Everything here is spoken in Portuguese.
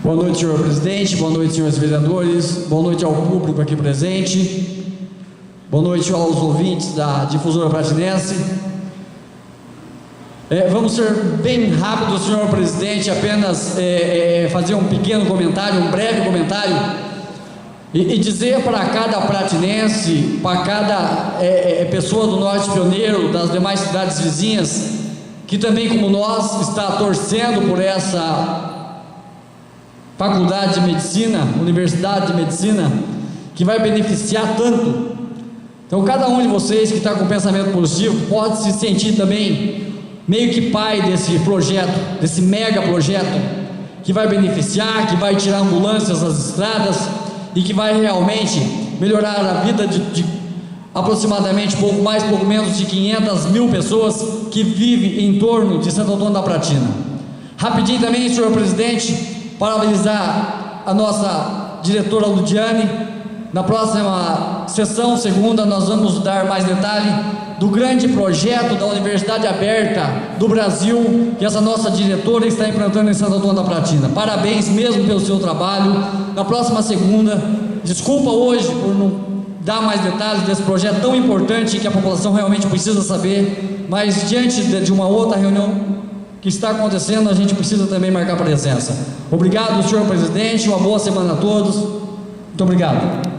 Boa noite, senhor presidente, boa noite, senhores vereadores, boa noite ao público aqui presente, boa noite aos ouvintes da Difusora Pratinense. Vamos ser bem rápidos, senhor presidente, apenas fazer um pequeno comentário, um breve comentário, e dizer para cada pratinense, para cada pessoa do Norte Pioneiro, das demais cidades vizinhas, que também como nós está torcendo por essa Faculdade de Medicina, Universidade de Medicina, que vai beneficiar tanto. Então cada um de vocês que está com pensamento positivo pode se sentir também meio que pai desse projeto, desse mega projeto que vai beneficiar, que vai tirar ambulâncias das estradas e que vai realmente melhorar a vida de aproximadamente pouco mais, pouco menos de 500 mil pessoas que vivem em torno de Santo Antônio da Platina. Rapidinho também, senhor presidente, parabenizar a nossa diretora Ludiane. Na próxima sessão, segunda, nós vamos dar mais detalhe do grande projeto da Universidade Aberta do Brasil, que essa nossa diretora está implantando em Santo Antônio da Platina. Parabéns mesmo pelo seu trabalho. Na próxima segunda, desculpa hoje por não dar mais detalhes desse projeto tão importante que a população realmente precisa saber, mas diante de uma outra reunião que está acontecendo, a gente precisa também marcar presença. Obrigado, senhor presidente, uma boa semana a todos. Muito obrigado.